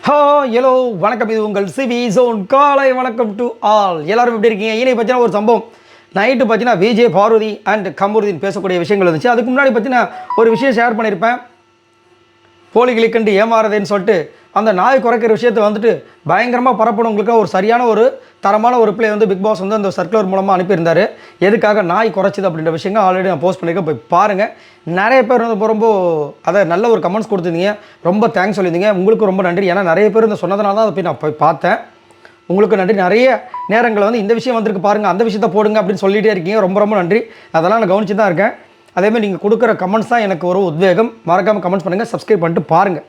Hello வணக்கம். இது உங்கள் சிவி ஜோன் காலை வணக்கம் டு ஆல். எல்லாரும் எப்படி இருக்கீங்க? இன்னைக்கு பார்த்தீங்கன்னா ஒரு சம்பவம் நைட்டு பார்த்தீங்கன்னா விஜய் பார்வதி அண்ட் கமருதீன் பேசக்கூடிய விஷயங்கள் இருந்துச்சு. அதுக்கு முன்னாடி பார்த்தீங்கன்னா ஒரு விஷயம் ஷேர் பண்ணியிருப்பேன். போலிகளை கண்டு ஏமாறதேன்னு சொல்லிட்டு அந்த நாய் குறைக்கிற விஷயத்தை வந்துட்டு பயங்கரமாக பரப்பணுங்களுக்கு ஒரு சரியான ஒரு தரமான ஒரு பிளே வந்து பிக் பாஸ் வந்து அந்த சர்க்குலர் மூலமாக அனுப்பியிருந்தார். எதுக்காக நாய் குறைச்சிது அப்படின்ற விஷயங்கள் ஆல்ரெடி நான் போஸ்ட் பண்ணியிருக்கேன், போய் பாருங்கள். நிறைய பேர் வந்து ரொம்ப அதை நல்ல ஒரு கமெண்ட்ஸ் கொடுத்துருந்தீங்க, ரொம்ப தேங்க்ஸ் சொல்லியிருந்தீங்க. உங்களுக்கு ரொம்ப நன்றி. ஏன்னா நிறைய பேர் இந்த சொன்னதுனால தான் அதை போய் நான் போய் பார்த்தேன். உங்களுக்கு நன்றி. நிறைய நேரங்கள் வந்து இந்த விஷயம் வந்திருக்கு பாருங்கள், அந்த விஷயத்தை போடுங்க அப்படின்னு சொல்லிகிட்டே இருக்கீங்க. ரொம்ப ரொம்ப நன்றி. அதெல்லாம் நான் கவனிச்சு தான் இருக்கேன். அதேமாதிரி நீங்கள் கொடுக்குற கமெண்ட்ஸ் தான் எனக்கு ஒரு உத்வேகம். மறக்காமல் கமெண்ட்ஸ் பண்ணுங்கள், சப்ஸ்கிரைப் பண்ணிட்டு பாருங்கள்.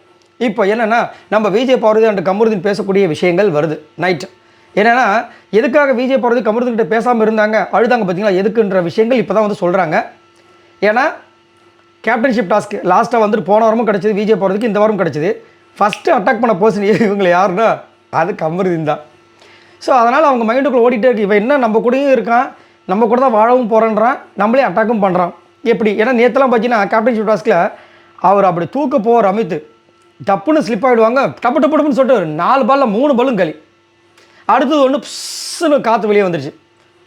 இப்போ என்னென்னா நம்ம விஜய் பார்வதி அண்ட் கமருதீன் பேசக்கூடிய விஷயங்கள் வருது நைட்டு. என்னென்னா எதுக்காக விஜய் பார்வதி கமருதீன்கிட்ட பேசாமல் இருந்தாங்க, அழுதாங்க பார்த்தீங்களா, எதுக்குன்ற விஷயங்கள் இப்போ தான் வந்து சொல்கிறாங்க. ஏன்னா கேப்டன்ஷிப் டாஸ்க் லாஸ்ட்டாக வந்துட்டு போன வாரமும் கிடச்சிது, விஜய் பார்வதிக்கு இந்த வாரம் கிடச்சிது. ஃபஸ்ட்டு அட்டாக் பண்ண பர்சன் இவங்களை யாருன்னா அது கமருதீன் தான். ஸோ அதனால் அவங்க மைண்டுக்குள்ளே ஓடிட்டே இருக்கு, இவன் என்ன நம்ம கூடயும் இருக்கான், நம்ம கூட தான் வாழவும் போகிறேன்றான், நம்மளே அட்டாக்கும் பண்ணுறான். எப்படி? ஏன்னா நேற்றுலாம் பார்த்தீங்கன்னா கேப்டன்ஷிப் டாஸ்கில் அவர் அப்படி தூக்க போகிற அமித்து டப்புன்னு ஸ்லிப் ஆகிடுவாங்க. டப்பு டப்புன்னு சொல்லிட்டு 4 பாலில் 3 பலும் களி. அடுத்தது ஒன்று புஷ்ஷுன்னு காற்று வெளியே வந்துடுச்சு.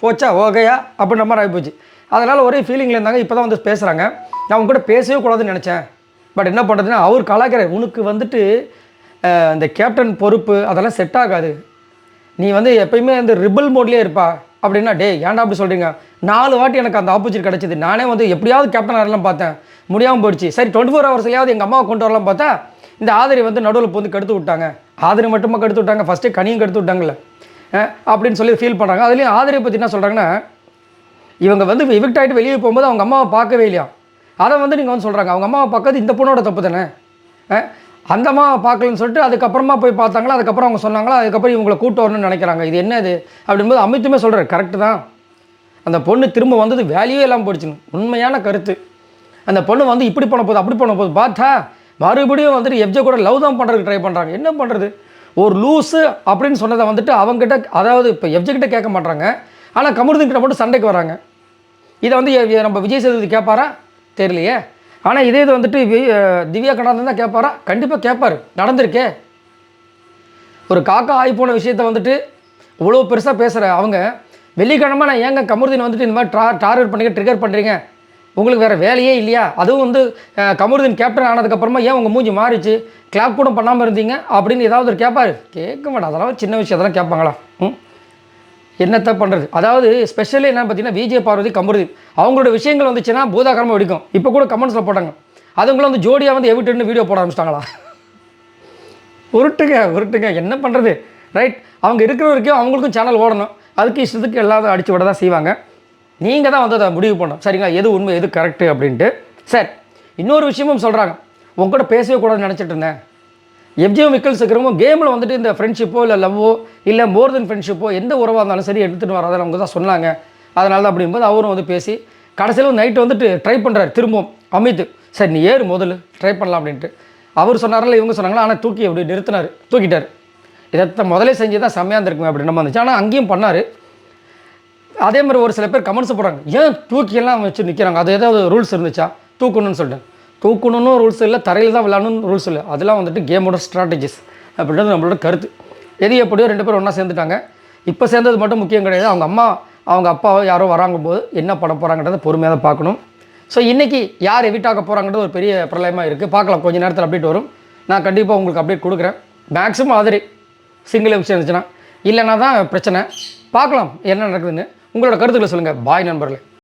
போச்சா ஓகேயா அப்படின்ற மாதிரி ஆகிப்போச்சு. அதனால் ஒரே ஃபீலிங்கில் இருந்தாங்க. இப்போ தான் வந்து பேசுகிறாங்க. நான் அவங்க கூட பேசவே கூடாதுன்னு நினச்சேன், பட் என்ன பண்ணுறதுன்னா அவர் கலாய்க்கிறார். உனக்கு வந்துட்டு இந்த கேப்டன் பொறுப்பு அதெல்லாம் செட் ஆகாது, நீ வந்து எப்பயுமே அந்த ரிபல் மோட்லேயே இருப்பா அப்படின்னா. டே ஏன்டா அப்படி சொல்கிறீங்க? 4 வாட்டி எனக்கு அந்த ஆப்பர்ச்சுனிட்டி கிடச்சிது. நானே வந்து எப்படியாவது கேப்டன் ஆகலாம் பார்த்தேன், முடியாமல் போயிடுச்சு. சரி 24 ஹவர்ஸ்லையாவது எங்கள் அம்மாவை கொண்டு வரலாம் பார்த்தா இந்த ஆதரி வந்து நடுவில் வந்து கெடுத்து விட்டாங்க. ஆதரி மட்டுமா கெடுத்து விட்டாங்க, ஃபஸ்ட்டே கனியும் கெடுத்து விட்டாங்கல்ல அப்படின்னு சொல்லி ஃபீல் பண்ணுறாங்க. அதுலேயும் ஆதரியை பற்றி என்ன சொல்கிறாங்கன்னா, இவங்க வந்து எவிக்ட் ஆகிட்டு வெளியே போகும்போது அவங்க அம்மாவை பார்க்கவே இல்லையா. அதை வந்து நீங்கள் வந்து சொல்கிறாங்க அவங்க அம்மாவை பார்க்கறது இந்த பொண்ணோட தப்பு தானே. அந்த அம்மாவை பார்க்கலன்னு சொல்லிட்டு அதுக்கப்புறமா போய் பார்த்தாங்களா, அதுக்கப்புறம் அவங்க சொன்னாங்களா, அதுக்கப்புறம் இவங்களை கூட்டு வரணும்னு நினைக்கிறாங்க. இது என்ன இது அப்படின்போது அமித்துமே சொல்கிறார், கரெக்டு தான். அந்த பொண்ணு திரும்ப வந்தது வேல்யூவே இல்லாமல் போயிடுச்சுன்னு உண்மையான கருத்து. அந்த பொண்ணு வந்து இப்படி பண்ண போகுது அப்படி பண்ண போகுது பார்த்தா மறுபடியும் வந்துட்டு எஃப்ஜே கூட லவ் தான் பண்ணுறதுக்கு ட்ரை பண்ணுறாங்க. என்ன பண்ணுறது? ஒரு லூஸு அப்படின்னு சொன்னதை வந்துட்டு அவங்ககிட்ட, அதாவது இப்போ எஃப்ஜே கிட்ட கேட்க மாட்டாங்க, ஆனால் கமருதீன் கிட்ட மட்டும் சண்டைக்கு வராங்க. இதை வந்து நம்ம விஜய் சேதுபதி கேட்பாரா தெரியலையே. ஆனால் இதே இது வந்துட்டு திவ்யா கடாந்தன் தான் கேட்பாரா? கண்டிப்பாக கேட்பார். நடந்திருக்கே. ஒரு காக்கா ஆகி போன விஷயத்தை வந்துட்டு இவ்வளோ பெருசாக பேசுகிற அவங்க வெள்ளிக்கிழமை நான் ஏங்க கமருதீன் வந்துட்டு இந்த மாதிரி டார்கெட் பண்ணிக்க ட்ரிகர் பண்ணுறீங்க, உங்களுக்கு வேறு வேலையே இல்லையா? அதுவும் வந்து கமருதீன் கேப்டன் ஆனதுக்கப்புறமா ஏன் உங்கள் மூஞ்சி மாறிச்சு, கிளாப் கூட பண்ணாமல் இருந்தீங்க அப்படின்னு ஏதாவது ஒரு கேட்பார்? கேட்க மாட்டேன். அதெல்லாம் சின்ன விஷயம், அதெல்லாம் கேட்பாங்களா? என்னத்தை பண்ணுறது? அதாவது ஸ்பெஷலி என்ன பார்த்தீங்கன்னா விஜய் பார்வதி கமருதீன் அவங்களோட விஷயங்கள் வந்துச்சுன்னா பூதாகரமாக வெடிக்கும். இப்போ கூட கமெண்ட்ஸில் போட்டாங்க, அதுங்களும் வந்து ஜோடியாக வந்து எவிட்டுன்னு வீடியோ போட ஆரம்பிச்சிட்டாங்களா. உருட்டுங்க என்ன பண்ணுறது? ரைட், அவங்க இருக்கிற வரைக்கும் அவங்களுக்கும் சேனல் ஓடணும், அதுக்கு இஷ்டத்துக்கு எல்லாரும் அடித்து விட தான் செய்வாங்க. நீங்கள் தான் வந்து அதை முடிவு பண்ணணும், சரிங்களா, எது உண்மை எது கரெக்டு அப்படின்ட்டு. சார் இன்னொரு விஷயமும் சொல்கிறாங்க, உங்க கூட பேசவே கூடாதுன்னு நினச்சிட்டு இருந்தேன். எஃப்ஜே மிக்கல்ஸ் இருக்கிறவங்க கேமில் வந்துட்டு இந்த ஃப்ரெண்ட்ஷிப்போ இல்லை லவ்வோ இல்லை மோர் தென் ஃப்ரெண்ட்ஷிப்போ எந்த உறவாக இருந்தாலும் சரி எடுத்துகிட்டு வராதான் அவங்க தான் சொன்னாங்க. அதனால தான் அப்படிங்கும்போது அவரும் வந்து பேசி கடைசியில் நைட்டு வந்துட்டு ட்ரை பண்ணுறாரு திரும்பவும் அமித். சரி நீ ஏறு முதல்ல ட்ரை பண்ணலாம் அப்படின்ட்டு அவர் சொன்னார்ல, இவங்க சொன்னாங்களா, ஆனால் தூக்கி அப்படி தூக்கிட்டார். இதை முதலே செஞ்சு தான் செம்மையாக இருந்திருக்குமே அப்படின்னு வந்துச்சு. ஆனால் அங்கேயும் பண்ணார். அதே மாதிரி ஒரு சில பேர் கமெண்ட்ஸ் போடுறாங்க, ஏன் தூக்கியெல்லாம் வச்சு நிற்கிறாங்க, அது ஏதாவது ரூல்ஸ் இருந்துச்சா தூக்கணும்னு சொல்லிட்டு. தூக்கணும்னு ரூல்ஸ் இல்லை, தரையில் தான் விளையாடணும்னு ரூல்ஸ் இல்லை. அதெல்லாம் வந்துட்டு கேமோட ஸ்ட்ராட்டஜிஸ் அப்படின்றது நம்மளோட கருத்து. எது எப்படியோ 2 பேரும் ஒன்றா சேர்ந்துட்டாங்க. இப்போ சேர்ந்தது மட்டும் முக்கியம் கிடையாது, அவங்க அம்மா அவங்க அப்பாவோ யாரோ வராங்க போது என்ன பண்ண போகிறாங்கன்றதை பொறுமையாக தான் பார்க்கணும். ஸோ இன்றைக்கி யார் எவிட் ஆக போகிறாங்கன்றது ஒரு பெரிய பிரளயமாக இருக்குது. பார்க்கலாம், கொஞ்சம் நேரத்தில் அப்டேட் வரும். நான் கண்டிப்பாக உங்களுக்கு அப்டேட் கொடுக்குறேன். மேக்ஸிமம் ஆதரி சிங்கிள் விஷயம் இருந்துச்சுன்னா, இல்லைன்னா தான் பிரச்சனை. பார்க்கலாம் என்ன நடக்குதுன்னு. உங்களோட கருத்துக்களை சொல்லுங்கள். பாய் நண்பர்களே.